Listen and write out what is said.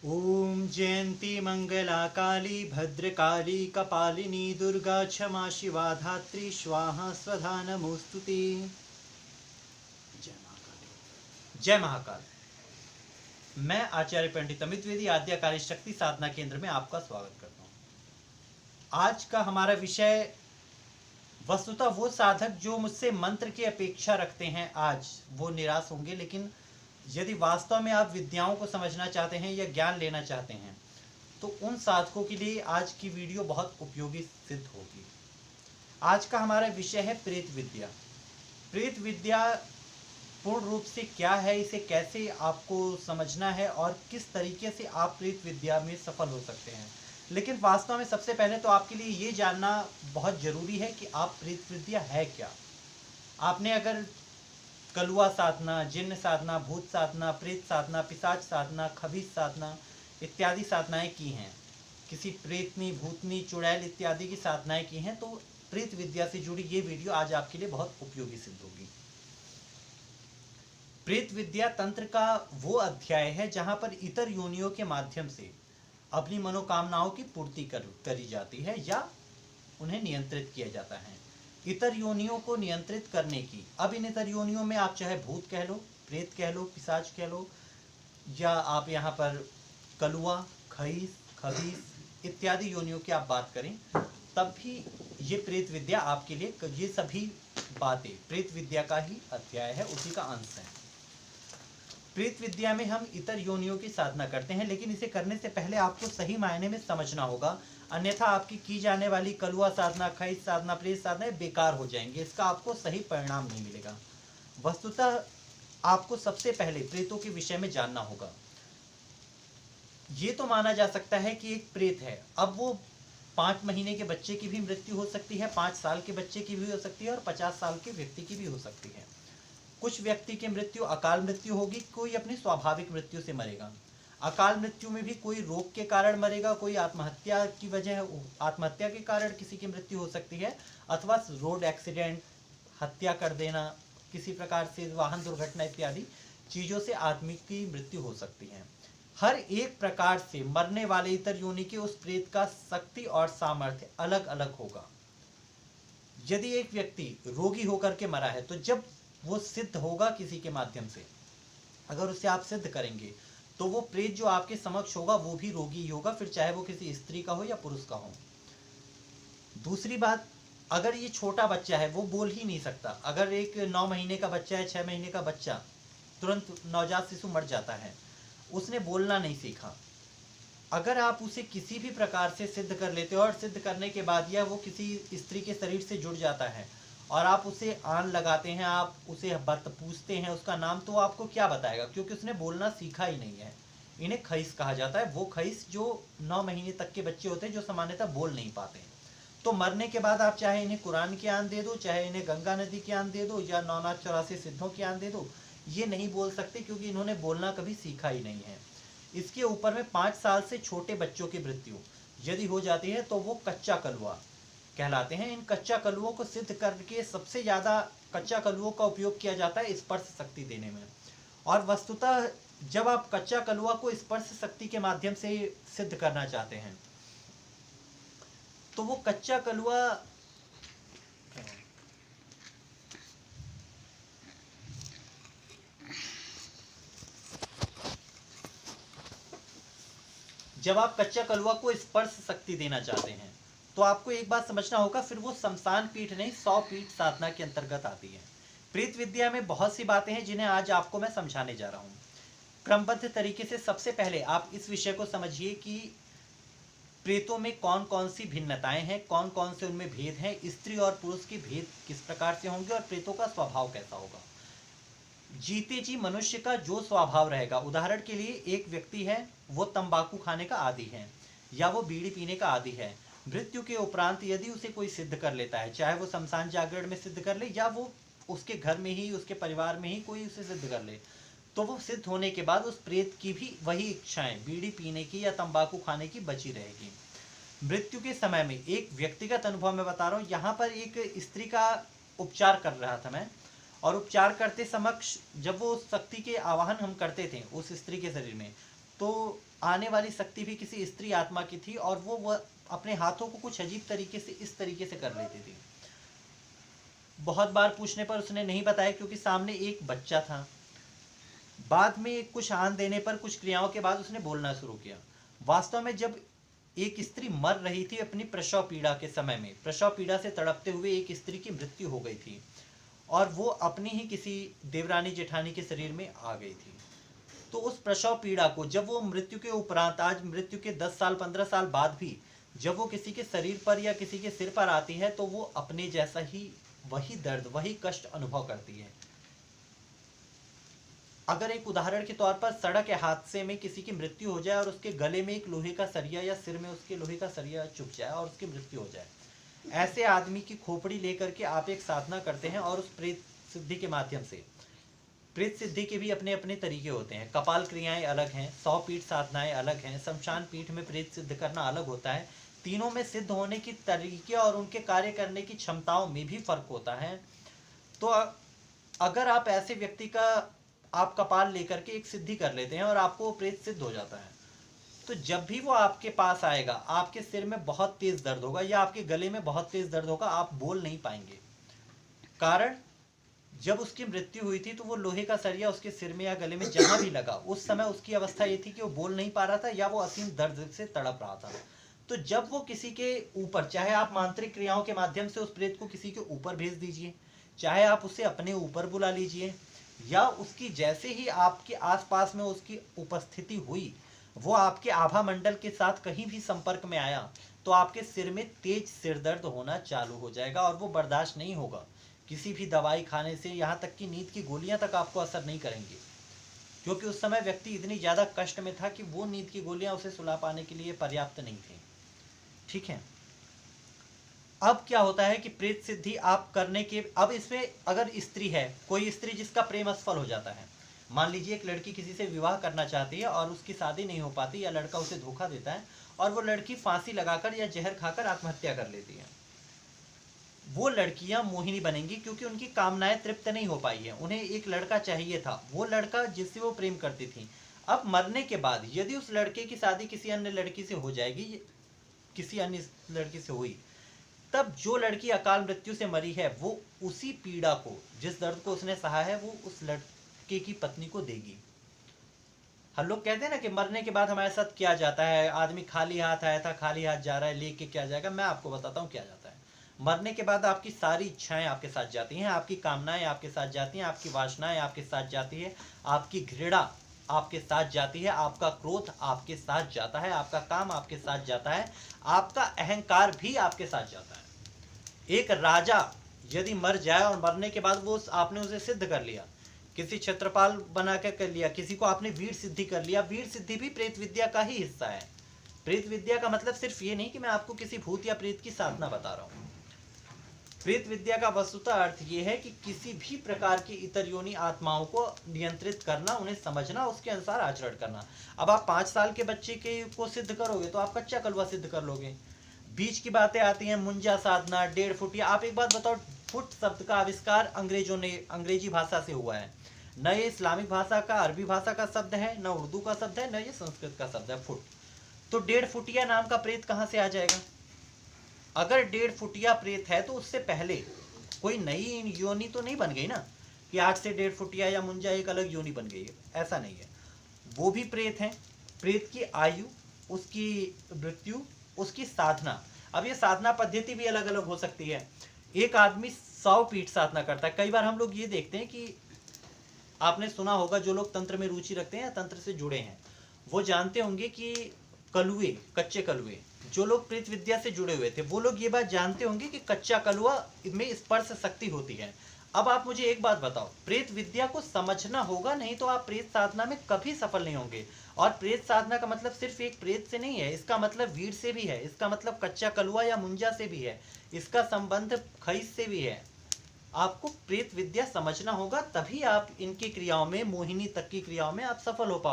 ओम जयंती मंगला काली भद्रकाली कपालिनी दुर्गा क्षमा शिवा धात्री स्वाहा स्वधा नमोस्तुते। जय महाकाल। जय महाकाल। मैं आचार्य पंडित अमित वेदी आद्यकाली शक्ति साधना केंद्र में आपका स्वागत करता हूँ। आज का हमारा विषय वस्तुतः वो साधक जो मुझसे मंत्र की अपेक्षा रखते हैं आज वो निराश होंगे, लेकिन यदि वास्तव में आप विद्याओं को समझना चाहते हैं या ज्ञान लेना चाहते हैं तो उन साधकों के लिए आज की वीडियो बहुत उपयोगी सिद्ध होगी। आज का हमारा विषय है प्रेत विद्या। प्रेत विद्या पूर्ण रूप से क्या है, इसे कैसे आपको समझना है और किस तरीके से आप प्रेत विद्या में सफल हो सकते हैं। लेकिन वास्तव में सबसे पहले तो आपके लिए ये जानना बहुत ज़रूरी है कि आप प्रेत विद्या है क्या। आपने अगर कलुआ साधना, जिन्न साधना, भूत साधना, प्रेत साधना, पिशाच साधना, खबीज साधना इत्यादि साधनाएं की हैं, किसी प्रेतनी, भूतनी, चुड़ैल इत्यादि की साधनाएं की हैं, तो प्रेत विद्या से जुड़ी ये वीडियो आज आपके लिए बहुत उपयोगी सिद्ध होगी। प्रेत विद्या तंत्र का वो अध्याय है जहां पर इतर योनियों के माध्यम से अपनी मनोकामनाओं की पूर्ति करी जाती है या उन्हें नियंत्रित किया जाता है। इतर योनियों को नियंत्रित करने की, अब इन इतर योनियों में आप चाहे भूत कह लो, प्रेत कह लो, पिशाच कह लो, या आप यहाँ पर कलुआ, खईस, खबीस इत्यादि योनियों की आप बात करें, तब भी ये प्रेत विद्या आपके लिए, ये सभी बातें प्रेत विद्या का ही अध्याय है, उसी का अंश है। प्रेत विद्या में हम इतर योनियों की साधना करते हैं, लेकिन इसे करने से पहले आपको सही मायने में समझना होगा, अन्यथा आपकी की जाने वाली कलुआ साधना, खईस साधना, प्रेत साधना बेकार हो जाएंगे, इसका आपको सही परिणाम नहीं मिलेगा। वस्तुतः आपको सबसे पहले प्रेतों के विषय में जानना होगा। ये तो माना जा सकता है कि एक प्रेत है, अब वो 5 महीने के बच्चे की भी मृत्यु हो सकती है, 5 साल के बच्चे की भी हो सकती है और 50 साल के व्यक्ति की भी हो सकती है। कुछ व्यक्ति की मृत्यु अकाल मृत्यु होगी, कोई अपनी स्वाभाविक मृत्यु से मरेगा। अकाल मृत्यु में भी कोई रोग के कारण मरेगा, कोई आत्महत्या की वजह, आत्महत्या के कारण किसी की मृत्यु हो सकती है, अथवा रोड एक्सीडेंट, हत्या कर देना, किसी प्रकार से वाहन दुर्घटना इत्यादि चीज़ों से आदमी की मृत्यु हो सकती है। हर एक प्रकार से मरने वाले इतर योनि के उस प्रेत का शक्ति और सामर्थ्य अलग अलग होगा। यदि एक व्यक्ति रोगी होकर के मरा है तो जब वो सिद्ध होगा किसी के माध्यम से, अगर उसे आप सिद्ध करेंगे तो वो प्रेत जो आपके समक्ष होगा वो भी रोगी ही होगा, फिर चाहे वो किसी स्त्री का हो या पुरुष का हो। दूसरी बात, अगर ये छोटा बच्चा है, वो बोल ही नहीं सकता, अगर एक 9 महीने का बच्चा है, 6 महीने का बच्चा, तुरंत नवजात शिशु मर जाता है, उसने बोलना नहीं सीखा, अगर आप उसे किसी भी प्रकार से सिद्ध कर लेते हो और सिद्ध करने के बाद या वो किसी स्त्री के शरीर से जुड़ जाता है और आप उसे आन लगाते हैं, आप उसे पूछते हैं उसका नाम, तो वो आपको क्या बताएगा, क्योंकि उसने बोलना सीखा ही नहीं है। इन्हें खईस कहा जाता है, वो खईस जो 9 महीने तक के बच्चे होते हैं जो सामान्यतः बोल नहीं पाते हैं। तो मरने के बाद आप चाहे इन्हें कुरान की आन दे दो, चाहे इन्हें गंगा नदी की आन दे दो या 984 सिद्धों की आन दे दो, ये नहीं बोल सकते क्योंकि इन्होंने बोलना कभी सीखा ही नहीं है। इसके ऊपर में 5 साल से छोटे बच्चों की मृत्यु यदि हो जाती है तो वो कच्चा कलुआ कहलाते हैं। इन कच्चा कलुओं को सिद्ध करके सबसे ज़्यादा कच्चा कलुओं का उपयोग किया जाता है स्पर्श शक्ति देने में। और वस्तुतः जब आप कच्चा कलुआ को स्पर्श शक्ति के माध्यम से सिद्ध करना चाहते हैं तो वो कच्चा कलुआ जब आप कच्चा कलुआ को स्पर्श शक्ति देना चाहते हैं तो आपको एक बात समझना होगा, फिर वो शमशान पीठ नहीं 100 पीठ साधना के अंतर्गत आती है। प्रेत विद्या में बहुत सी बातें हैं जिन्हें आज आपको मैं समझाने जा रहा हूँ। क्रमबद्ध तरीके से सबसे पहले आप इस विषय को समझिए कि प्रेतों में कौन कौन सी भिन्नताएं हैं, कौन कौन से उनमें भेद हैं, स्त्री और पुरुष के भेद किस प्रकार से होंगे और प्रेतों का स्वभाव कैसा होगा। जीते जी मनुष्य का जो स्वभाव रहेगा, उदाहरण के लिए एक व्यक्ति है, वो तंबाकू खाने का आदी है या वो बीड़ी पीने का आदी है, मृत्यु के उपरांत यदि उसे कोई सिद्ध कर लेता है, चाहे वो शमशान जागरण में सिद्ध कर ले या वो उसके घर में ही, उसके परिवार में ही कोई उसे सिद्ध कर ले, तो वो सिद्ध होने के बाद उस प्रेत की भी वही इच्छाएं बीड़ी पीने की या तंबाकू खाने की बची रहेगी। मृत्यु के समय में एक व्यक्तिगत अनुभव मैं बता रहा हूँ, यहाँ पर एक स्त्री का उपचार कर रहा था मैं, और उपचार करते समक्ष जब वो शक्ति के आवाहन हम करते थे उस स्त्री के शरीर में, तो आने वाली शक्ति भी किसी स्त्री आत्मा की थी और वो अपने हाथों को कुछ अजीब तरीके से इस तरीके से कर लेती थी। बहुत बार पूछने पर उसने नहीं बताया क्योंकि सामने एक बच्चा था। बाद में कुछ आन देने पर, कुछ क्रियाओं के बाद उसने बोलना शुरू किया। वास्तव में जब एक स्त्री मर रही थी अपनी प्रसव पीड़ा के समय में, प्रसव पीड़ा से तड़पते हुए एक स्त्री की मृत्यु हो गई थी और वो अपनी ही किसी देवरानी जेठानी के शरीर में आ गई थी। तो उस प्रसव पीड़ा को जब वो मृत्यु के उपरांत, आज मृत्यु के 10 साल 15 साल बाद भी जब वो किसी के शरीर पर या किसी के सिर पर आती है तो वो अपने जैसा ही वही दर्द, वही कष्ट अनुभव करती है। अगर एक उदाहरण के तौर पर सड़क या हादसे में किसी की मृत्यु हो जाए और उसके गले में एक लोहे का सरिया या सिर में उसके लोहे का सरिया चुभ जाए और उसकी मृत्यु हो जाए, ऐसे आदमी की खोपड़ी लेकर के आप एक साधना करते हैं और उस प्रेत सिद्धि के माध्यम से, प्रेत सिद्धि के भी अपने अपने तरीके होते हैं। कपाल क्रियाएं अलग हैं, 100 पीठ साधनाएं अलग हैं, शमशान पीठ में प्रेत सिद्ध करना अलग होता है। तीनों में सिद्ध होने की तरीके और उनके कार्य करने की क्षमताओं में भी फर्क होता है। तो अगर आप ऐसे व्यक्ति का आप कपाल लेकर के एक सिद्धि कर लेते हैं और आपको वो प्रेत सिद्ध हो जाता है, तो जब भी वो आपके पास आएगा आपके सिर में बहुत तेज दर्द होगा या आपके गले में बहुत तेज दर्द होगा, आप बोल नहीं पाएंगे। कारण जब उसकी मृत्यु हुई थी तो वो लोहे का सरिया उसके सिर में या गले में जहां भी लगा, उस समय उसकी अवस्था ये थी कि वो बोल नहीं पा रहा था या वो असीम दर्द से तड़प रहा था। तो जब वो किसी के ऊपर, चाहे आप मांत्रिक क्रियाओं के माध्यम से उस प्रेत को किसी के ऊपर भेज दीजिए, चाहे आप उसे अपने ऊपर बुला लीजिए, या उसकी जैसे ही आपके आसपास में उसकी उपस्थिति हुई, वो आपके आभा मंडल के साथ कहीं भी संपर्क में आया, तो आपके सिर में तेज सिर दर्द होना चालू हो जाएगा और वो बर्दाश्त नहीं होगा। किसी भी दवाई खाने से, यहाँ तक कि नींद की गोलियां तक आपको असर नहीं करेंगी, क्योंकि उस समय व्यक्ति इतनी ज़्यादा कष्ट में था कि वो नींद की गोलियां उसे सुला पाने के लिए पर्याप्त नहीं थी। ठीक है, अब क्या होता है कि प्रेत सिद्धि आप करने के, अब इसमें अगर स्त्री है, कोई स्त्री जिसका प्रेम असफल हो जाता है, मान लीजिए एक लड़की किसी से विवाह करना चाहती है और उसकी शादी नहीं हो पाती या लड़का उसे धोखा देता है और वो लड़की फांसी लगाकर या जहर खाकर आत्महत्या कर लेती है। वो लड़कियां मोहिनी बनेंगी क्योंकि उनकी कामनाएं तृप्त नहीं हो पाई है। उन्हें एक लड़का चाहिए था, वो लड़का जिससे वो प्रेम करती थी। अब मरने के बाद यदि उस लड़के की शादी किसी अन्य लड़की से हो जाएगी, किसी अन्य लड़की से हुई, तब जो लड़की अकाल मृत्यु से मरी है वो उसी पीड़ा को, जिस दर्द को उसने सहा है, वो उस लड़के की पत्नी को देगी। हम लोग कहते हैं ना कि मरने के बाद हमारे साथ क्या जाता है, आदमी खाली हाथ आया था खाली हाथ जा रहा है, लेके क्या जाएगा। मैं आपको बताता हूँ क्या जाता है। मरने के बाद आपकी सारी इच्छाएं आपके साथ जाती हैं, आपकी कामनाएं आपके साथ जाती हैं, आपकी वासनाएं आपके साथ जाती है, आपकी घृणा आपके साथ जाती है, आपका क्रोध आपके साथ जाता है, आपका काम आपके साथ जाता है, आपका अहंकार भी आपके साथ जाता है। एक राजा यदि मर जाए और मरने के बाद वो आपने उसे सिद्ध कर लिया, किसी क्षेत्रपाल बना के कर लिया, किसी को आपने वीर सिद्धि कर लिया, वीर सिद्धि भी प्रेत विद्या का ही हिस्सा है। प्रेत विद्या का मतलब सिर्फ ये नहीं कि मैं आपको किसी भूत या प्रेत की साधना बता रहा हूँ। प्रेत विद्या का वस्तुतः अर्थ ये है कि किसी भी प्रकार की इतर योनि आत्माओं को नियंत्रित करना, उन्हें समझना, उसके अनुसार आचरण करना। अब आप 5 साल के बच्चे के को सिद्ध करोगे तो आप कच्चा कलवा सिद्ध कर लोगे। बीच की बातें आती हैं, मुंजा साधना, 1.5 फुट। या आप एक बात बताओ, फुट शब्द का आविष्कार अंग्रेजों ने, अंग्रेजी भाषा से हुआ है। न ये इस्लामिक भाषा का, अरबी भाषा का शब्द है, न उर्दू का शब्द है, न ये संस्कृत का शब्द है फुट। तो 1.5 फुटिया नाम का प्रेत कहाँ से आ जाएगा? अगर 1.5 फुटिया प्रेत है तो उससे पहले कोई नई योनि तो नहीं बन गई ना, कि 8 से 1.5 फुटिया या मुंजा एक अलग योनि बन गई है, ऐसा नहीं है। वो भी प्रेत है। प्रेत की आयु, उसकी मृत्यु, उसकी साधना। अब ये साधना पद्धति भी अलग अलग हो सकती है। एक आदमी 100 पीठ साधना करता है। कई बार हम लोग ये देखते हैं कि आपने सुना होगा, जो लोग तंत्र में रुचि रखते हैं या तंत्र से जुड़े हैं, वो जानते होंगे कि कलुए, कच्चे कलुए, जो लोग प्रेत विद्या से जुड़े हुए थे वो लोग ये बात जानते होंगे कि कच्चा कलुआ में स्पर्श शक्ति होती है। अब आप मुझे एक बात बताओ, प्रेत विद्या को समझना होगा, नहीं तो आप प्रेत साधना में कभी सफल नहीं होंगे। और प्रेत साधना का मतलब सिर्फ एक प्रेत से नहीं है, इसका मतलब वीर से भी है, इसका मतलब कच्चा कलुआ या मुंजा से भी है, इसका संबंध खईस से भी है। आपको प्रेत विद्या समझना होगा, तभी आप इनकी क्रियाओं में, मोहिनी तक की क्रियाओं में आप सफल हो पाओगे।